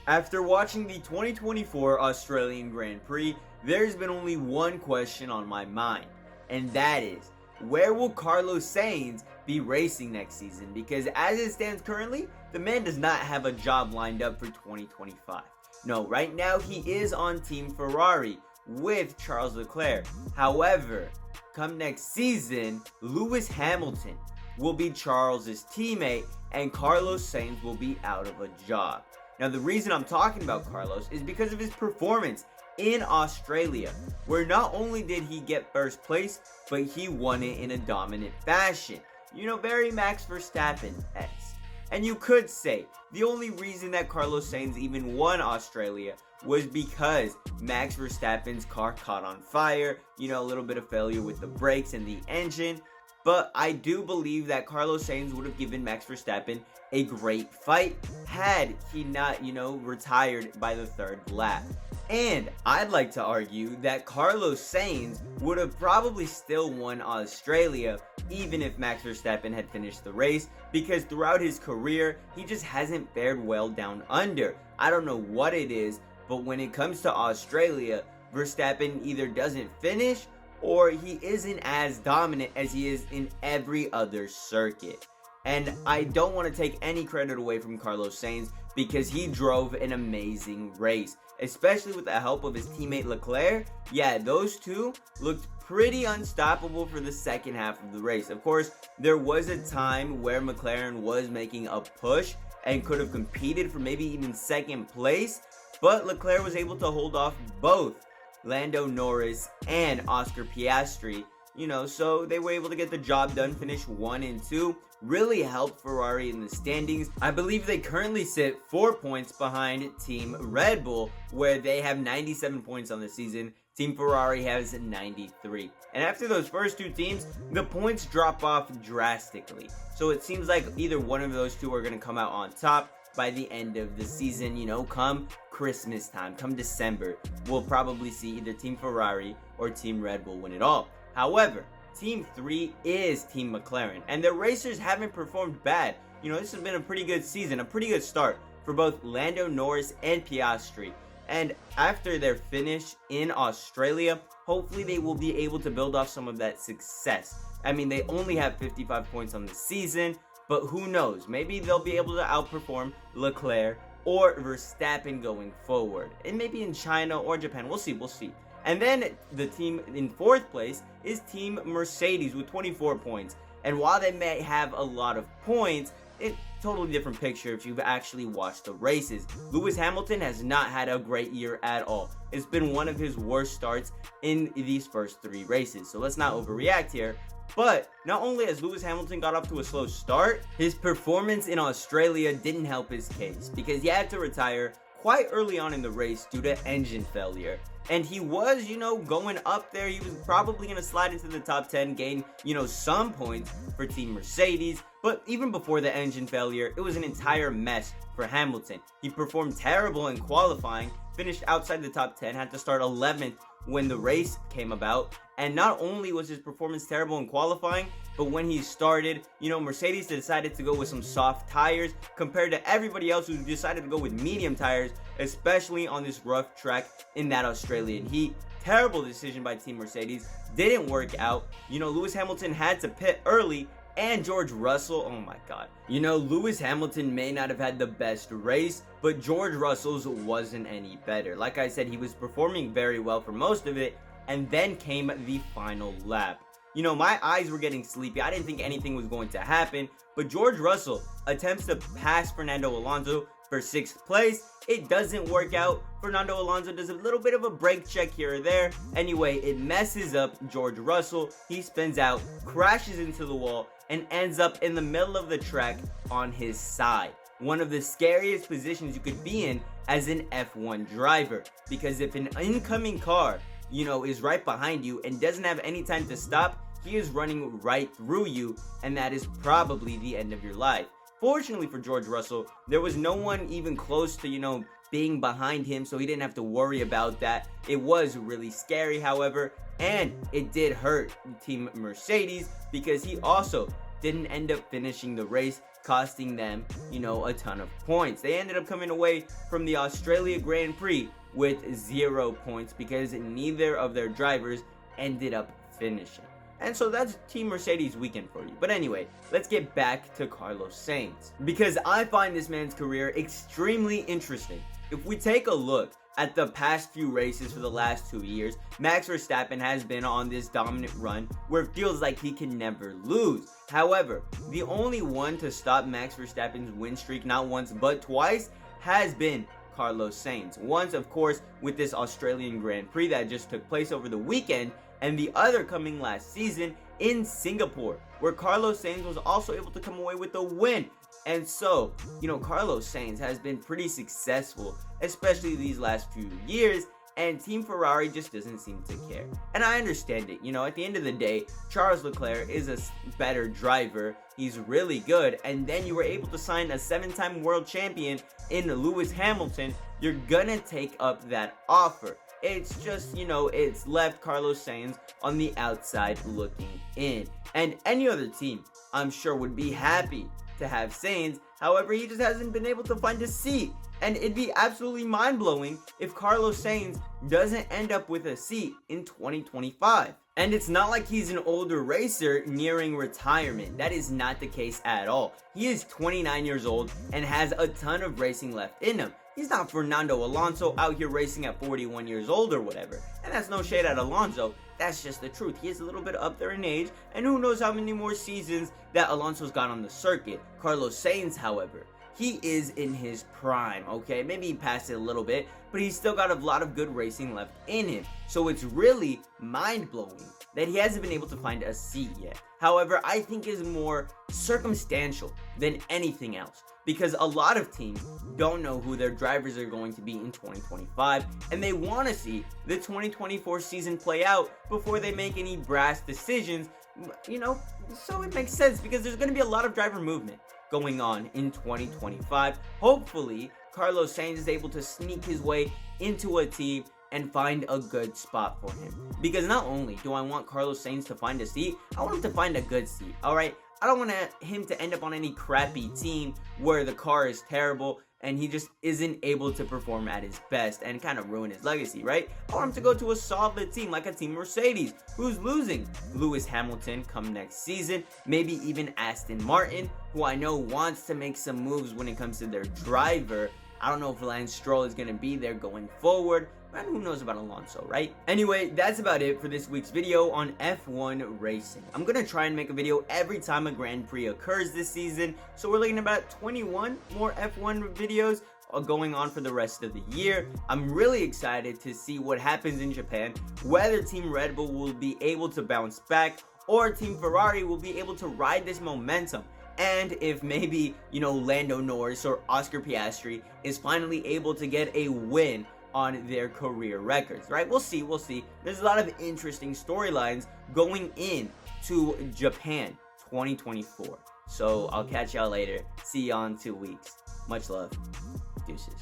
After watching the 2024 Australian Grand Prix, there's been only one question on my mind, and that is, where will Carlos Sainz be racing next season? Because as it stands currently, the man does not have a job lined up for 2025. No, right now he is on Team Ferrari with Charles Leclerc. However, come next season, Lewis Hamilton will be Charles's teammate and Carlos Sainz will be out of a job. Now, the reason I'm talking about Carlos is because of his performance in Australia, where not only did he get first place, but he won it in a dominant fashion. You know, very Max Verstappen-esque. And you could say the only reason that Carlos Sainz even won Australia was because Max Verstappen's car caught on fire, you know, a little bit of failure with the brakes and the engine. But I do believe that Carlos Sainz would have given Max Verstappen a great fight had he not, retired by the third lap. And I'd like to argue that Carlos Sainz would have probably still won Australia even if Max Verstappen had finished the race, because throughout his career, he just hasn't fared well down under. I don't know what it is, but when it comes to Australia, Verstappen either doesn't finish or he isn't as dominant as he is in every other circuit. And I don't want to take any credit away from Carlos Sainz because he drove an amazing race, especially with the help of his teammate Leclerc. Yeah, those two looked pretty unstoppable for the second half of the race. Of course, there was a time where McLaren was making a push and could have competed for maybe even second place, but Leclerc was able to hold off both Lando Norris and Oscar Piastri, so they were able to get the job done, finish 1 and 2, really helped Ferrari in the standings. I believe they currently sit 4 points behind Team Red Bull, where they have 97 points on the season. Team Ferrari has 93. And after those first two teams, the points drop off drastically. So it seems like either one of those two are going to come out on top by the end of the season, come Christmas time, come December. We'll probably see either Team Ferrari or Team Red Bull win it all. However, Team 3 is Team McLaren, and their racers haven't performed bad. This has been a pretty good season, a pretty good start for both Lando Norris and Piastri. And after their finish in Australia, hopefully they will be able to build off some of that success. I mean, they only have 55 points on the season, but who knows? Maybe they'll be able to outperform Leclerc or Verstappen going forward. And maybe in China or Japan. We'll see. And then the team in 4th place is Team Mercedes with 24 points. And while they may have a lot of points, it's a totally different picture if you've actually watched the races. Lewis Hamilton has not had a great year at all. It's been one of his worst starts in these first 3 races. So let's not overreact here. But not only has Lewis Hamilton got off to a slow start, his performance in Australia didn't help his case because he had to retire quite early on in the race due to engine failure. And he was, going up there. He was probably going to slide into the top 10, gain, some points for Team Mercedes. But even before the engine failure, it was an entire mess for Hamilton. He performed terrible in qualifying, finished outside the top 10, had to start 11th when the race came about. And not only was his performance terrible in qualifying, but when he started, Mercedes decided to go with some soft tires compared to everybody else who decided to go with medium tires, especially on this rough track in that Australian heat. Terrible decision by Team Mercedes. Didn't work out. Lewis Hamilton had to pit early, and George Russell, oh my god. Lewis Hamilton may not have had the best race, but George Russell's wasn't any better. Like I said, he was performing very well for most of it, and then came the final lap. My eyes were getting sleepy. I didn't think anything was going to happen, but George Russell attempts to pass Fernando Alonso for 6th place. It doesn't work out. Fernando Alonso does a little bit of a brake check here or there. Anyway, it messes up George Russell. He spins out, crashes into the wall, and ends up in the middle of the track on his side. One of the scariest positions you could be in as an F1 driver, because if an incoming car is right behind you and doesn't have any time to stop, he is running right through you, and that is probably the end of your life. Fortunately for George Russell, there was no one even close to, being behind him, so he didn't have to worry about that. It was really scary, however, and it did hurt Team Mercedes because he also didn't end up finishing the race, costing them, a ton of points. They ended up coming away from the Australian Grand Prix with 0 points because neither of their drivers ended up finishing. And so that's Team Mercedes weekend for you. But anyway, let's get back to Carlos Sainz, because I find this man's career extremely interesting. If we take a look at the past few races for the last 2 years, Max Verstappen has been on this dominant run where it feels like he can never lose. However, the only one to stop Max Verstappen's win streak not once but twice has been Carlos Sainz. Once, of course, with this Australian Grand Prix that just took place over the weekend, and the other coming last season in Singapore, where Carlos Sainz was also able to come away with a win. And so, Carlos Sainz has been pretty successful, especially these last few years, and Team Ferrari just doesn't seem to care. And I understand it. At the end of the day, Charles Leclerc is a better driver. He's really good. And then you were able to sign a 7-time world champion in Lewis Hamilton. You're gonna take up that offer. It's just, it's left Carlos Sainz on the outside looking in. And any other team, I'm sure, would be happy to have Sainz. However, he just hasn't been able to find a seat. And it'd be absolutely mind-blowing if Carlos Sainz doesn't end up with a seat in 2025. And it's not like he's an older racer nearing retirement. That is not the case at all. He is 29 years old and has a ton of racing left in him. He's not Fernando Alonso out here racing at 41 years old or whatever. And that's no shade at Alonso. That's just the truth. He is a little bit up there in age, and who knows how many more seasons that Alonso's got on the circuit. Carlos Sainz, however, he is in his prime, okay? Maybe he passed it a little bit, but he's still got a lot of good racing left in him. So it's really mind-blowing that he hasn't been able to find a seat yet. However, I think is more circumstantial than anything else, because a lot of teams don't know who their drivers are going to be in 2025, and they want to see the 2024 season play out before they make any brash decisions, so it makes sense because there's going to be a lot of driver movement going on in 2025. Hopefully, Carlos Sainz is able to sneak his way into a team and find a good spot for him. Because not only do I want Carlos Sainz to find a seat, I want him to find a good seat, alright? I don't want him to end up on any crappy team where the car is terrible and he just isn't able to perform at his best and kind of ruin his legacy, right? I want him to go to a solid team like a Team Mercedes, who's losing Lewis Hamilton come next season, maybe even Aston Martin, who I know wants to make some moves when it comes to their driver. I don't know if Lance Stroll is going to be there going forward, but who knows about Alonso, right? Anyway, that's about it for this week's video on F1 racing. I'm going to try and make a video every time a Grand Prix occurs this season, so we're looking at about 21 more F1 videos going on for the rest of the year. I'm really excited to see what happens in Japan, whether Team Red Bull will be able to bounce back or Team Ferrari will be able to ride this momentum. And if maybe, Lando Norris or Oscar Piastri is finally able to get a win on their career records, right? We'll see. There's a lot of interesting storylines going in to Japan 2024. So I'll catch y'all later. See y'all in 2 weeks. Much love. Deuces.